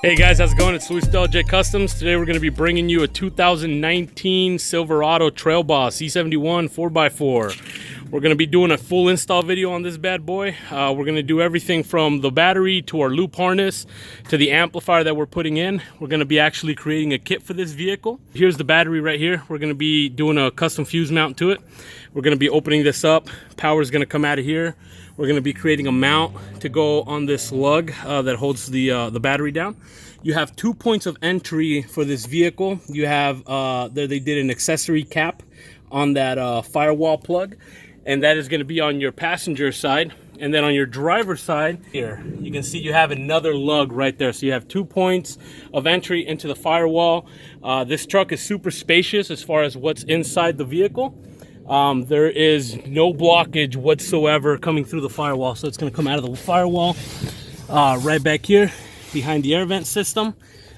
Hey guys, how's it going? It's L.L.C Customs. Today we're going to be bringing you a 2019 Silverado Trail Boss E71 4x4. We're going to be doing a full install video on this bad boy. We're going to do everything from the battery to our loop harness to the amplifier that we're putting in. We're going to be actually creating a kit for this vehicle. Here's the battery right here. We're going to be doing a custom fuse mount to it. We're going to be opening this up. Power is going to come out of here. We're going to be creating a mount to go on this lug that holds the battery down. You have 2 points of entry for this vehicle. You have there they did an accessory cap on that firewall plug, and that is going to be on your passenger side. And then on your driver's side here, you can see you have another lug right there. So you have 2 points of entry into the firewall. This truck is super spacious as far as what's inside the vehicle. There is no blockage whatsoever coming through the firewall. So it's going to come out of the firewall right back here behind the air vent system.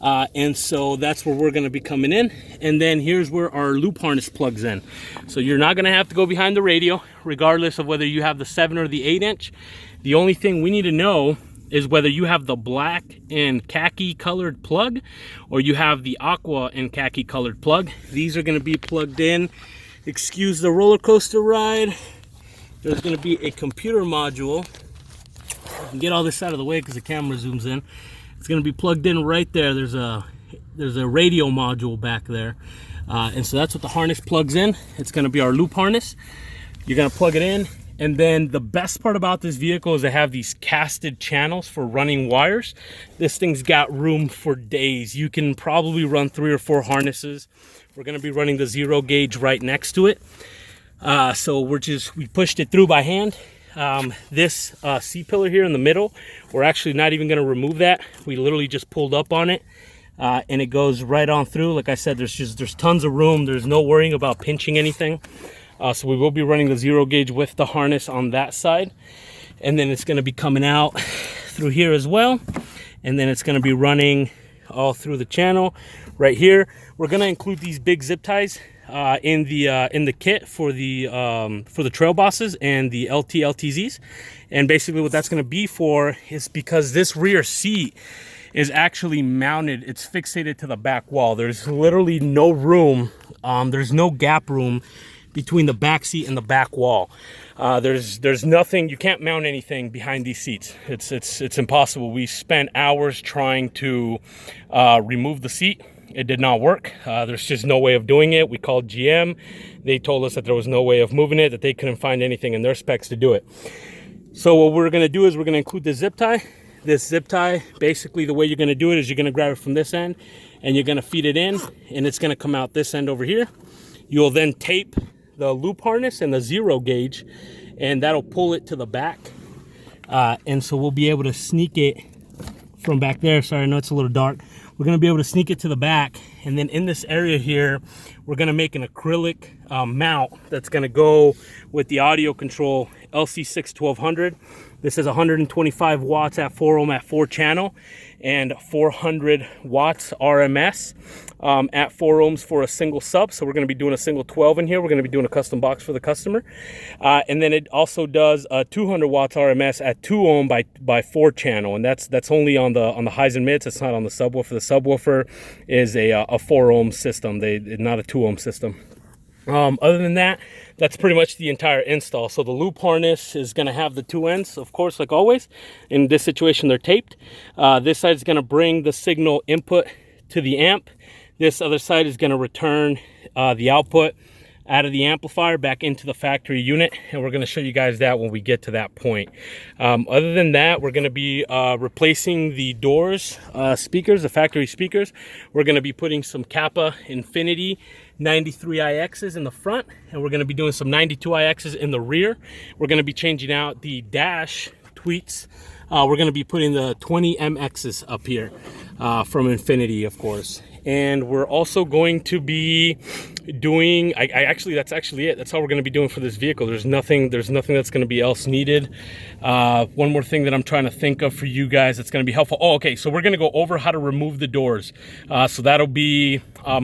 And so that's where we're going to be coming in. And then here's where our loop harness plugs in. So you're not going to have to go behind the radio, regardless of whether you have the 7 or the 8-inch. The only thing we need to know is whether you have the black and khaki colored plug or you have the aqua and khaki colored plug. These are going to be plugged in. Excuse the roller coaster ride. There's going to be a computer module. I can get all this out of the way because the camera zooms in. It's going to be plugged in right there. There's a radio module back there, and so that's what the harness plugs in. It's going to be our loop harness. You're going to plug it in, and then the best part about this vehicle is they have these casted channels for running wires. This thing's got room for days. You can probably run 3 or 4 harnesses. We're going to be running the 0 gauge right next to it. So we pushed it through by hand. This C-pillar here in the middle, we're actually not even going to remove that. We literally just pulled up on it, and it goes right on through. Like I said, there's tons of room. There's no worrying about pinching anything. So we will be running the 0 gauge with the harness on that side, and then it's going to be coming out through here as well, and then it's going to be running all through the channel right here. We're going to include these big zip ties in the kit for the Trail Bosses and the LTZs. And basically what that's going to be for is because this rear seat is actually mounted, it's fixated to the back wall. There's literally no room, there's no gap room between the back seat and the back wall. There's nothing, you can't mount anything behind these seats. It's impossible. We spent hours trying to remove the seat. It did not work. There's just no way of doing it. We called GM. They told us that there was no way of moving it, that they couldn't find anything in their specs to do it. So what we're going to do is we're going to include the zip tie. This zip tie, basically the way you're going to do it is you're going to grab it from this end and you're going to feed it in, and it's going to come out this end over here. You'll then tape the loop harness and the 0 gauge, and that'll pull it to the back. And so we'll be able to sneak it from back there. Sorry, I know it's a little dark. We're going to be able to sneak it to the back, and then in this area here we're going to make an acrylic mount that's going to go with the audio control L.C. 1200. This is 125 watts at 4 ohm at 4 channel and 400 watts RMS at 4 ohms for a single sub. So we're going to be doing a single 12 in here. We're going to be doing a custom box for the customer. And then it also does 200 watts RMS at 2 ohm by 4 channel. And that's only on the highs and mids. It's not on the subwoofer. The subwoofer is a 4 ohm system. Not a 2 ohm system. Other than that, that's pretty much the entire install. So the loop harness is going to have the 2 ends, of course, like always. In this situation, they're taped. This side is going to bring the signal input to the amp. This other side is going to return the output out of the amplifier back into the factory unit, and we're going to show you guys that when we get to that point. Other than that, we're going to be replacing the doors speakers, the factory speakers. We're going to be putting some Kappa Infinity 93IXs in the front, and we're going to be doing some 92IXs in the rear. We're going to be changing out the dash tweets. We're going to be putting the 20MXs up here from Infinity, of course. And we're also going to be doing, I actually, that's actually it. That's all we're going to be doing for this vehicle. There's nothing that's going to be else needed. One more thing that I'm trying to think of for you guys that's going to be helpful. Oh, okay. So we're going to go over how to remove the doors. So that'll be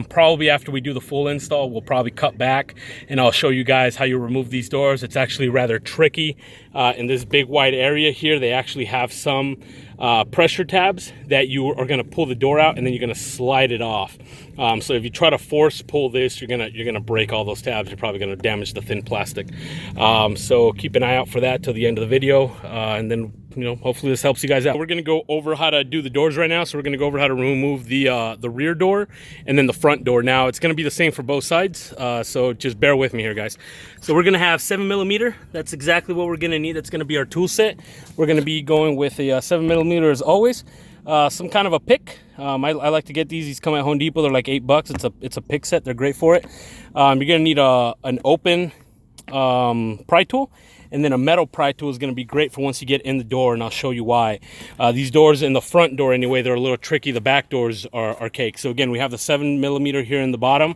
probably after we do the full install. We'll probably cut back and I'll show you guys how you remove these doors. It's actually rather tricky. In this big wide area here, they actually have some pressure tabs that you are going to pull the door out and then you're going to slide it off. So if you try to force pull this, you're gonna break all those tabs. You're probably gonna damage the thin plastic. So keep an eye out for that till the end of the video, and then hopefully this helps you guys out. We're gonna go over how to do the doors right now. So we're gonna go over how to remove the rear door and then the front door. Now it's gonna be the same for both sides, so just bear with me here, guys. So we're gonna have 7mm. That's exactly what we're gonna need. That's gonna be our tool set. We're gonna be going with a 7mm as always. Some kind of a pick. I like to get these come at Home Depot. They're like $8. It's a pick set. They're great for it. You're gonna need an open pry tool, and then a metal pry tool is gonna be great for once you get in the door, and I'll show you why. These doors in the front door anyway, they're a little tricky. The back doors are cake. So again, we have the 7mm here in the bottom.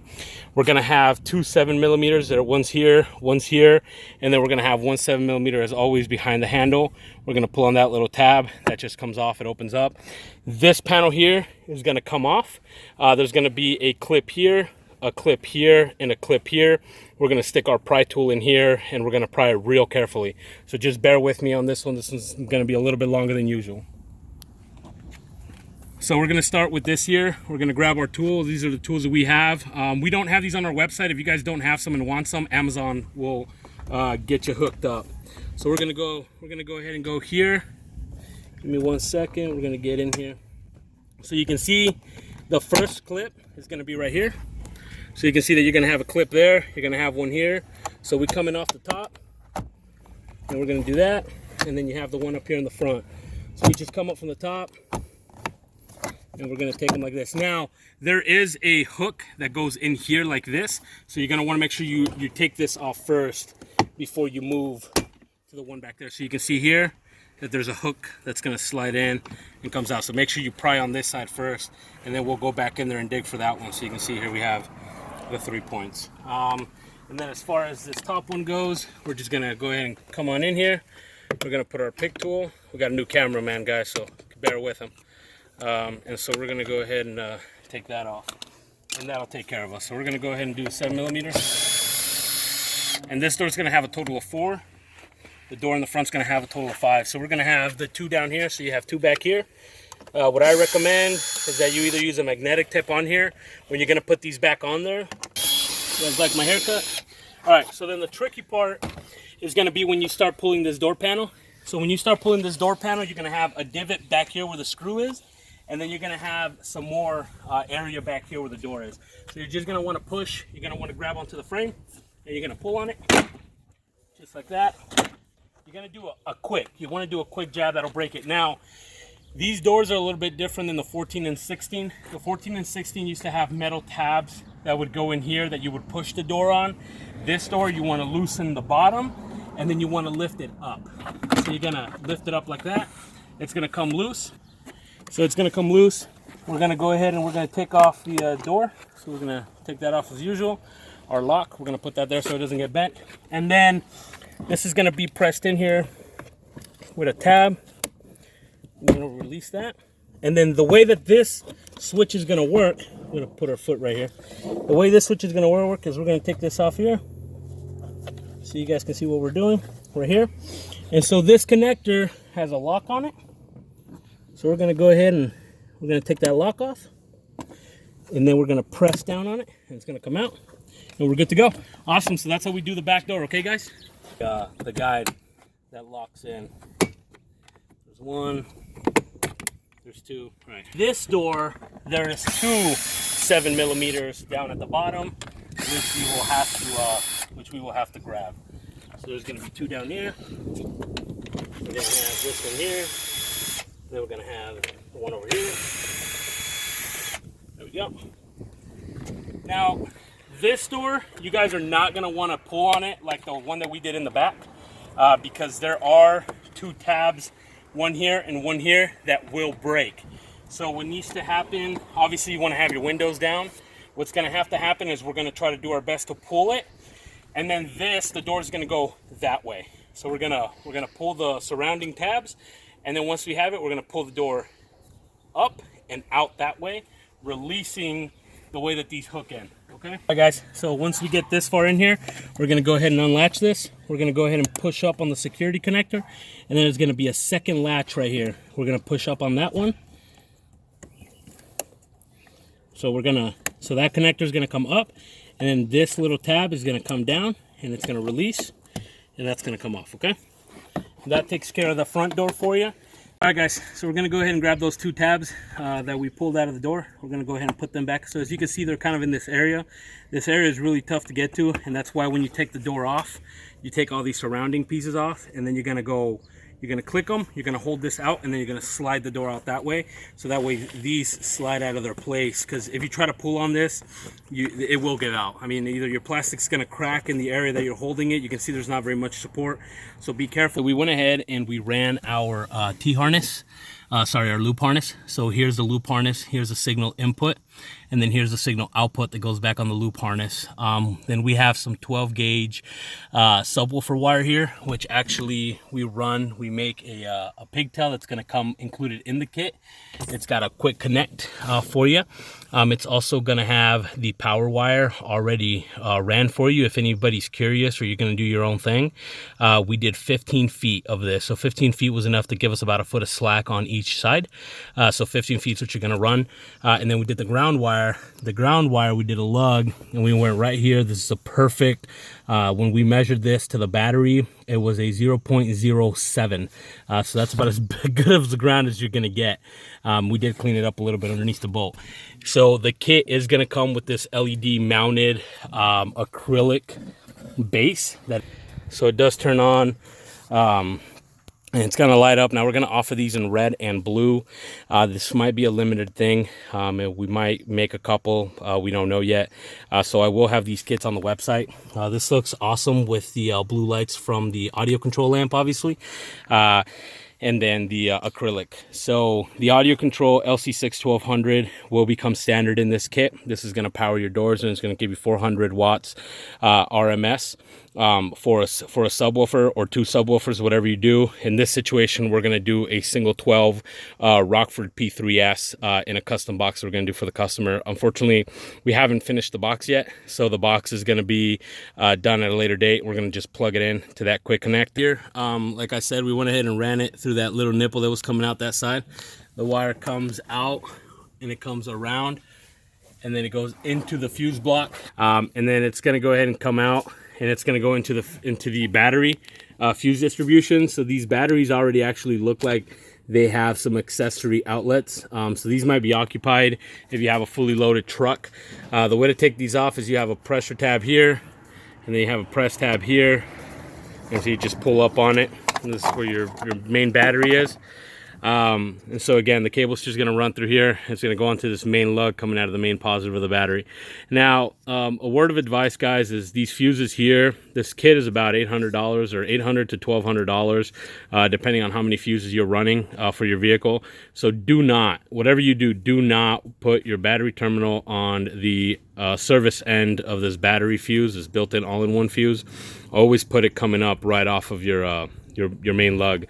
We're gonna have two 7mm that are one's here, and then we're gonna have one 7mm as always behind the handle. We're gonna pull on that little tab that just comes off. It opens up. This panel here is gonna come off. There's gonna be a clip here, a clip here, and a clip here. We're gonna stick our pry tool in here and we're gonna pry it real carefully. So just bear with me on this one. This is gonna be a little bit longer than usual. So we're gonna start with this here. We're gonna grab our tools. These are the tools that we have. We don't have these on our website. If you guys don't have some and want some, Amazon will get you hooked up. So we're gonna go ahead and go here. Give me 1 second. We're gonna get in here. So you can see the first clip is gonna be right here. So you can see that you're gonna have a clip there. You're gonna have one here. So we come in off the top, and we're gonna do that. And then you have the one up here in the front. So we just come up from the top, and we're gonna take them like this. Now, there is a hook that goes in here like this. So you're gonna wanna make sure you take this off first before you move to the one back there. So you can see here that there's a hook that's gonna slide in and comes out. So make sure you pry on this side first, and then we'll go back in there and dig for that one. So you can see here we have the 3 points. And then as far as this top one goes, we're just gonna go ahead and come on in here. We're gonna put our pick tool. We got a new cameraman, guys, so bear with him. And so we're gonna go ahead and take that off, and that'll take care of us. So we're gonna go ahead and do 7mm. And this door's gonna have a total of 4. The door in the front's gonna have a total of 5. So we're gonna have the 2 down here, so you have 2 back here. What I recommend is that you either use a magnetic tip on here when you're gonna put these back on there. You guys like my haircut? All right, so then the tricky part is gonna be when you start pulling this door panel. So when you start pulling this door panel, you're gonna have a divot back here where the screw is, and then you're gonna have some more area back here where the door is. So you're just gonna wanna push, you're gonna wanna grab onto the frame, and you're gonna pull on it, just like that. You're gonna do you wanna do a quick jab that'll break it. Now, these doors are a little bit different than the 14 and 16. The 14 and 16 used to have metal tabs that would go in here that you would push the door on. This door, you want to loosen the bottom, and then you want to lift it up. So you're gonna lift it up like that. It's gonna come loose. So it's gonna come loose. We're gonna go ahead and we're gonna take off the door. So we're gonna take that off as usual. Our lock, we're gonna put that there so it doesn't get bent. And then this is gonna be pressed in here with a tab. We're gonna release that. And then the way that this switch is gonna work, I'm gonna put our foot right here. The way this switch is gonna work is we're gonna take this off here, so you guys can see what we're doing right here. And so this connector has a lock on it. So we're gonna go ahead and we're gonna take that lock off, and then we're gonna press down on it, and it's gonna come out, and we're good to go. Awesome. So that's how we do the back door. Okay, guys. The guide that locks in. There's 1. There's 2. Right. This door, there is 2 7mm down at the bottom, which we will have to grab. So there's going to be 2 down here. We're going to have this one here. Then we're going to have one over here. There we go. Now, this door, you guys are not going to want to pull on it like the one that we did in the back, because there are 2 tabs, one here and one here, that will break. So what needs to happen, obviously you want to have your windows down, What's going to have to happen is we're going to try to do our best to pull it, and then the door is going to go that way. So we're gonna pull the surrounding tabs, and then once we have it, we're going to pull the door up and out that way, releasing the way that these hook in. Okay. All right, guys, so once we get this far in here, we're going to go ahead and unlatch this. We're going to go ahead and push up on the security connector, and then there's going to be a second latch right here. We're going to push up on that one. So so that connector is going to come up, and then this little tab is going to come down, and it's going to release, and that's going to come off. Okay. That takes care of the front door for you. All right, guys, so we're going to go ahead and grab those two tabs that we pulled out of the door. We're going to go ahead and put them back. So as you can see, they're kind of in this area. This area is really tough to get to, and that's why when you take the door off, you take all these surrounding pieces off, and then you're going to click them, you're going to hold this out, and then you're going to slide the door out that way. So that way these slide out of their place, because if you try to pull on this, it will get out. I mean, either your plastic's going to crack in the area that you're holding it. You can see there's not very much support, so be careful. We went ahead and we ran our T-harness, our loop harness. So here's the loop harness, here's the signal input, and then here's the signal output that goes back on the loop harness. Then we have some 12 gauge subwoofer wire here, which actually we make a pigtail that's going to come included in the kit. It's got a quick connect for you. It's also going to have the power wire already ran for you if anybody's curious or you're going to do your own thing. We did 15 feet of this, so 15 feet was enough to give us about a foot of slack on each side. So 15 feet is what you're going to run. And then we did the ground wire. The ground wire, we did a lug, and we went right here. This is a perfect, when we measured this to the battery, it was a 0.07. So that's about as good of the ground as you're going to get. We did clean it up a little bit underneath the bolt. So the kit is going to come with this LED mounted acrylic base. So it does turn on. And it's going to light up. Now we're going to offer these in red and blue. This might be a limited thing. We might make a couple. We don't know yet. So I will have these kits on the website. This looks awesome with the blue lights from the audio control lamp, obviously. And then the acrylic. So the audio control L.C. 1200 will become standard in this kit. This is going to power your doors, and it's going to give you 400 watts RMS for a subwoofer or two subwoofers, whatever you do. In this situation, we're going to do a single 12 Rockford P3S in a custom box that we're going to do for the customer. Unfortunately, we haven't finished the box yet, so the box is going to be done at a later date. We're going to just plug it in to that quick connect here. Like I said, we went ahead and ran it through that little nipple that was coming out that side. The wire comes out and it comes around, and then it goes into the fuse block, and then it's going to go ahead and come out, and it's going to go into the battery fuse distribution. So these batteries already actually look like they have some accessory outlets. So these might be occupied if you have a fully loaded truck. The way to take these off is you have a pressure tab here, and then you have a press tab here, and so you just pull up on it. And this is where your main battery is. And so again, the cable's just going to run through here. It's going to go onto this main lug coming out of the main positive of the battery. Now, a word of advice, guys, is these fuses here, this kit is about $800 or $800 to $1,200, depending on how many fuses you're running for your vehicle. So do not, whatever you do not put your battery terminal on the service end of this battery fuse, this built-in all-in-one fuse. Always put it coming up right off of your main lug.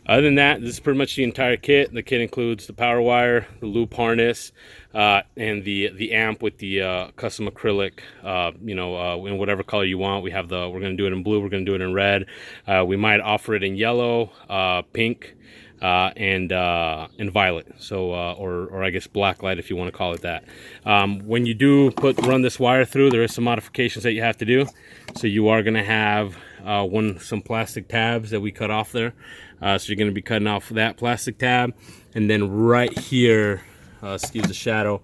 Other than that, this is pretty much the entire kit. The kit includes the power wire, the loop harness, and the amp with the custom acrylic, in whatever color you want. We're going to do it in blue, we're going to do it in red. We might offer it in yellow, pink, and violet. So, or I guess black light, if you want to call it that. When you do run this wire through, there is some modifications that you have to do. So you are going to have some plastic tabs that we cut off there. So you're going to be cutting off that plastic tab, and then right here, excuse the shadow,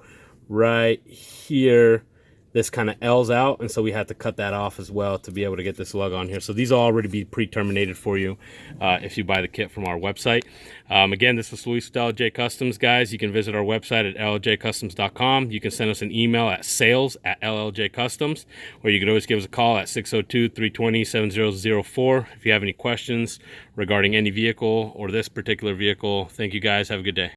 right here, this kind of L's out, and so we had to cut that off as well to be able to get this lug on here. So these will already be pre-terminated for you if you buy the kit from our website. Again, this was Luis with L.L.J Customs, guys. You can visit our website at lljcustoms.com. You can send us an email at sales@lljcustoms, or you can always give us a call at 602-320-7004 if you have any questions regarding any vehicle or this particular vehicle. Thank you, guys. Have a good day.